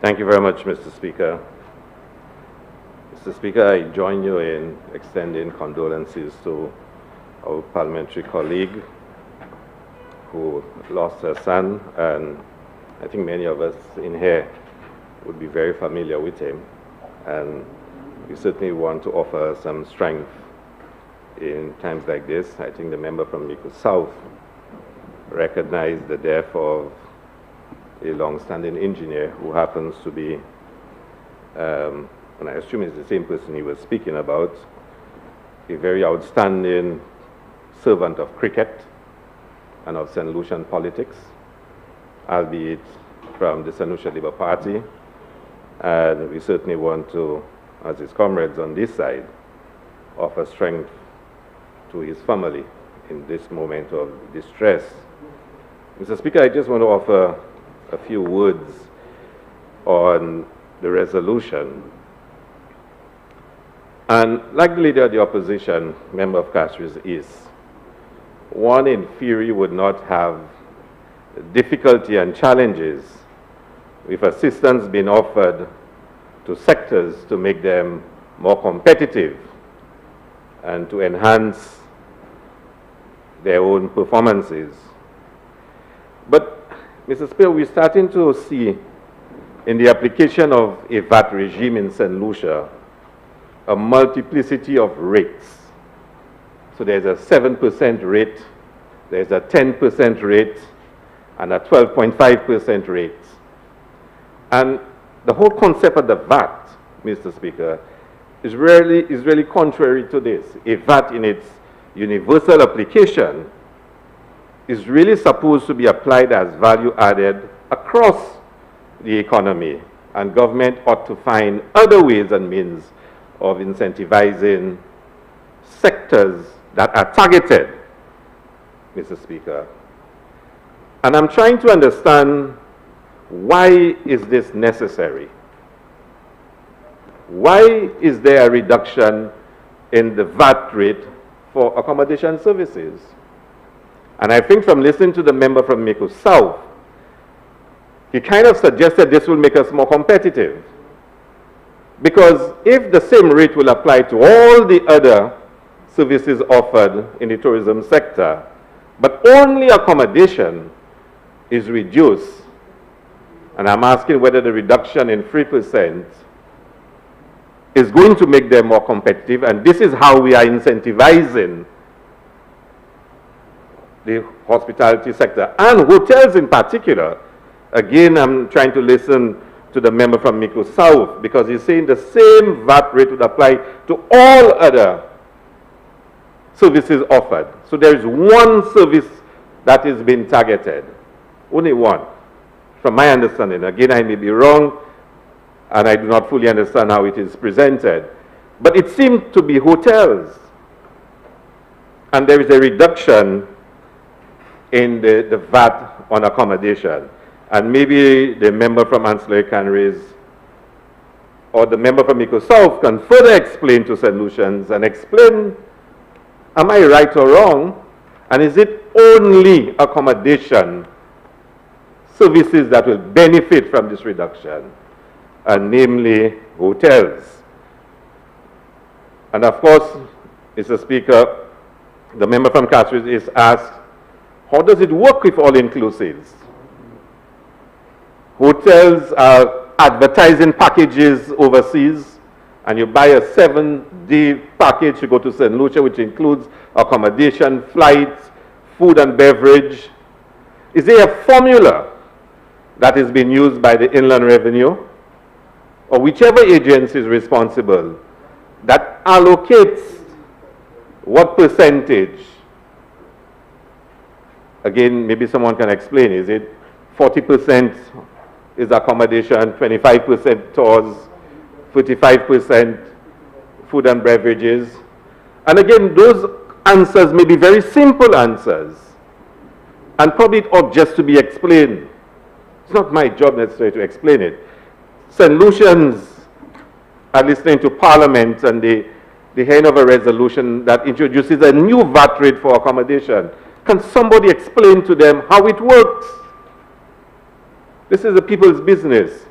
Thank you very much, Mr. Speaker. Mr. Speaker, I join you in extending condolences to our parliamentary colleague who lost her son, and I think many of us in here would be very familiar with him, and we certainly want to offer some strength in times like this. I think the member from Mico South recognized the death of a long-standing engineer who happens to be, and I assume it's the same person he was speaking about, a very outstanding servant of cricket and of St. Lucian politics, albeit from the St. Lucia Labour Party. And we certainly want to, as his comrades on this side, offer strength to his family in this moment of distress. Mr. Speaker, I just want to offer a few words on the resolution. And like the Leader of the Opposition, Member of Castries is, one in theory would not have difficulty and challenges with assistance being offered to sectors to make them more competitive and to enhance their own performances. But, Mr. Speaker, we're starting to see in the application of a VAT regime in St. Lucia a multiplicity of rates. So there's a 7% rate, there's a 10% rate, and a 12.5% rate. And the whole concept of the VAT, Mr. Speaker, is really contrary to this. A VAT in its universal application is really supposed to be applied as value added across the economy, and government ought to find other ways and means of incentivizing sectors that are targeted, Mr. Speaker. And I'm trying to understand, why is this necessary? Why is there a reduction in the VAT rate for accommodation services? And I think from listening to the member from Mico South, he kind of suggested this will make us more competitive. Because if the same rate will apply to all the other services offered in the tourism sector, but only accommodation is reduced, and I'm asking whether the reduction in 3% is going to make them more competitive, and this is how we are incentivizing the hospitality sector and hotels in particular. Again, I'm trying to listen to the member from Mico South, because he's saying the same VAT rate would apply to all other services offered. So there is one service that is being targeted, only one, from my understanding. Again, I may be wrong, and I do not fully understand how it is presented. But it seemed to be hotels. And there is a reduction in the VAT on accommodation. And maybe the member from Ancillary can raise, or the member from Mico South can further explain to St. Lucians and explain, am I right or wrong? And is it only accommodation services that will benefit from this reduction, and namely hotels? And of course, Mr. Speaker, the member from Castries is asked, how does it work with all-inclusives? Hotels are advertising packages overseas, and you buy a 7-day package to go to St. Lucia, which includes accommodation, flights, food and beverage. Is there a formula that is being used by the Inland Revenue, or whichever agency is responsible, that allocates what percentage? Again, maybe someone can explain. Is it 40% is accommodation, 25% tours, 35% food and beverages? And again, those answers may be very simple answers, and probably it ought just to be explained. It's not my job necessarily to explain it. St. Lucians are listening to Parliament, and they hearing of a resolution that introduces a new VAT rate for accommodation. Can somebody explain to them how it works? This is the people's business.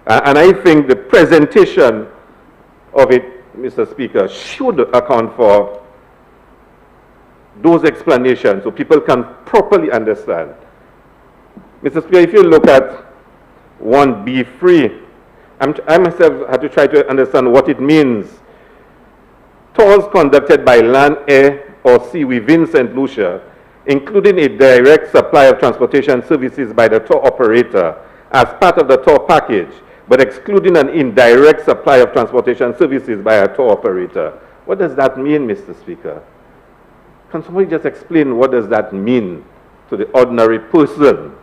And I think the presentation of it, Mr. Speaker, should account for those explanations so people can properly understand. Mr. Speaker, if you look at 1B3, I myself had to try to understand what it means. Tours conducted by land, air, or sea within St. Lucia, including a direct supply of transportation services by the tour operator as part of the tour package, but excluding an indirect supply of transportation services by a tour operator. What does that mean, Mr. Speaker? Can somebody just explain what does that mean to the ordinary person?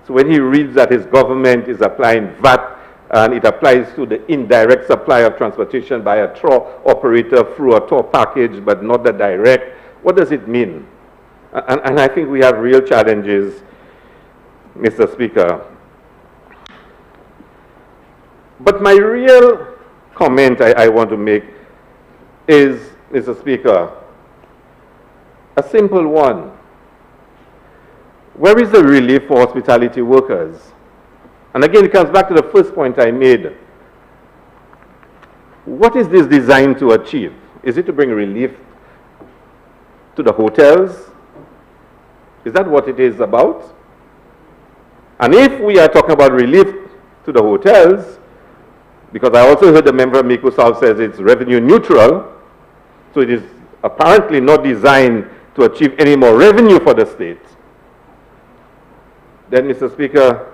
So when he reads that his government is applying VAT and it applies to the indirect supply of transportation by a tour operator through a tour package, but not the direct, what does it mean? And I think we have real challenges, Mr. Speaker. But my real comment I want to make is, Mr. Speaker, a simple one. Where is the relief for hospitality workers? And again, it comes back to the first point I made. What is this designed to achieve? Is it to bring relief to the hotels? Is that what it is about? And if we are talking about relief to the hotels, because I also heard the member of Microsoft says it's revenue neutral, so it is apparently not designed to achieve any more revenue for the state. Then, Mr. Speaker,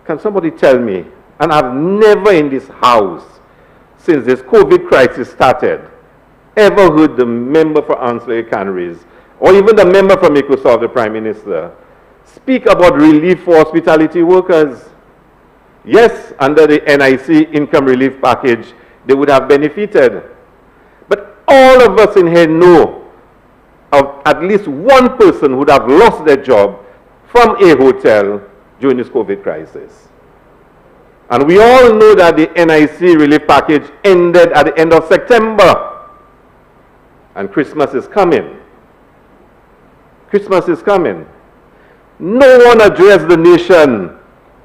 can somebody tell me, and I've never in this house, since this COVID crisis started, ever heard the member for Anslow Canaries, or even the member from Microsoft, the Prime Minister, speak about relief for hospitality workers. Yes, under the NIC income relief package, they would have benefited. But all of us in here know of at least one person who would have lost their job from a hotel during this COVID crisis. And we all know that the NIC relief package ended at the end of September. And Christmas is coming. Christmas is coming. No one addressed the nation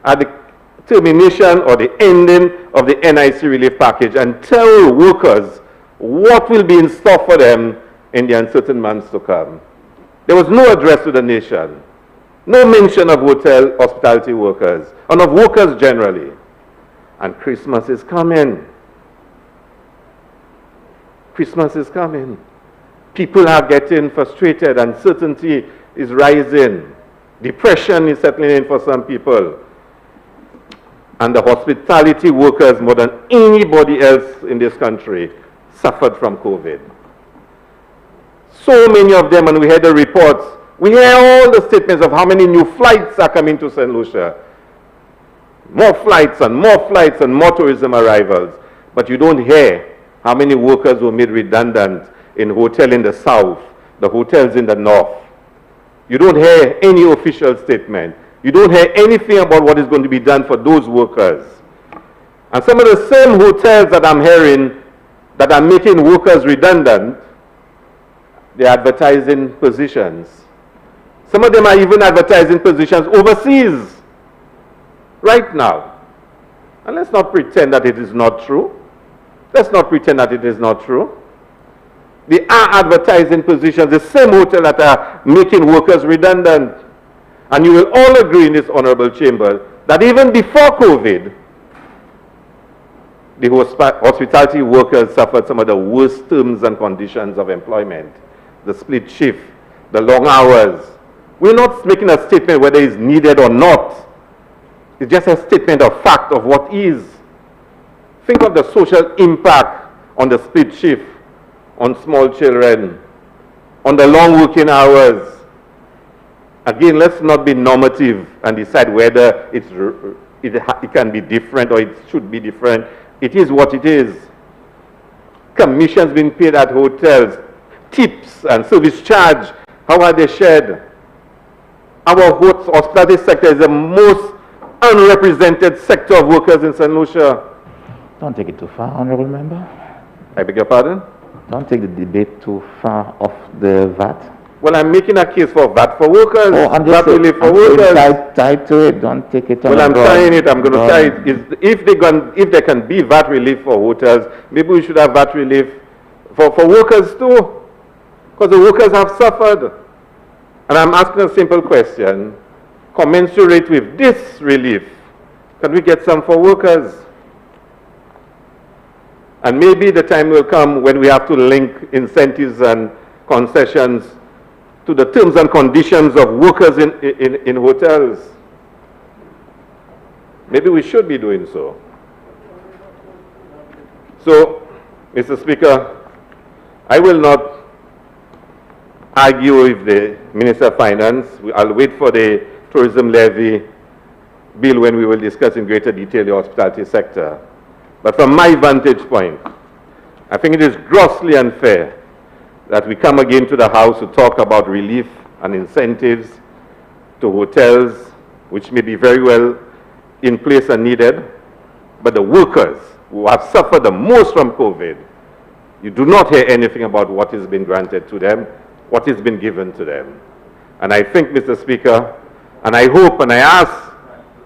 at the termination or the ending of the NIC relief package and tell workers what will be in store for them in the uncertain months to come. There was no address to the nation. No mention of hotel hospitality workers, and of workers generally. And Christmas is coming. Christmas is coming. People are getting frustrated. Uncertainty is rising. Depression is settling in for some people. And the hospitality workers, more than anybody else in this country, suffered from COVID. So many of them, and we heard the reports, we hear all the statements of how many new flights are coming to St. Lucia. More flights and more tourism arrivals. But you don't hear how many workers were made redundant in hotels in the south, the hotels in the north. You don't hear any official statement. You don't hear anything about what is going to be done for those workers. And some of the same hotels that I'm hearing that are making workers redundant, they're advertising positions. Some of them are even advertising positions overseas right now. And let's not pretend that it is not true. Let's not pretend that it is not true. They are advertising positions, the same hotel that are making workers redundant. And you will all agree in this honorable chamber that even before COVID, the hospitality workers suffered some of the worst terms and conditions of employment. The split shift, the long hours. We're not making a statement whether it's needed or not. It's just a statement of fact of what is. Think of the social impact on the split shift, on small children, on the long working hours. Again, let's not be normative and decide whether it can be different or it should be different. It is what it is. Commissions being paid at hotels, tips and service charge, how are they shared? Our hospitality sector is the most unrepresented sector of workers in St. Lucia. Don't take it too far, Honourable Member. I beg your pardon? Don't take the debate too far off the VAT. Well, I'm making a case for VAT for workers, Oh, I'm VAT just saying, relief for workers. tied to it, don't take it on Well, a I'm broad- trying it, I'm going to broad- try it. If there can be VAT relief for hotels, maybe we should have VAT relief for workers too. Because the workers have suffered. And I'm asking a simple question. Commensurate with this relief, can we get some for workers? And maybe the time will come when we have to link incentives and concessions to the terms and conditions of workers in hotels. Maybe we should be doing so. So, Mr. Speaker, I will not argue with the Minister of Finance. I'll wait for the tourism levy bill when we will discuss in greater detail the hospitality sector. But from my vantage point, I think it is grossly unfair that we come again to the House to talk about relief and incentives to hotels, which may be very well in place and needed, but the workers who have suffered the most from COVID, you do not hear anything about what has been granted to them, what has been given to them. And I think, Mr. Speaker, and I hope and I ask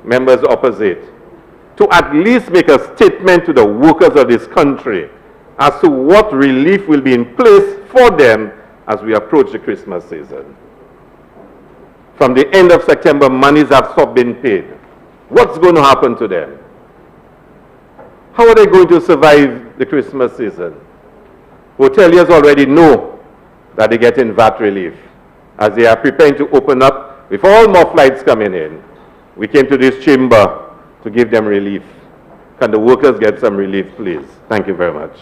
members opposite to at least make a statement to the workers of this country as to what relief will be in place for them as we approach the Christmas season. From the end of September, monies have stopped being paid. What's going to happen to them? How are they going to survive the Christmas season? Hoteliers already know that they're getting VAT relief as they are preparing to open up with all more flights coming in. We came to this chamber to give them relief. Can the workers get some relief, please? Thank you very much.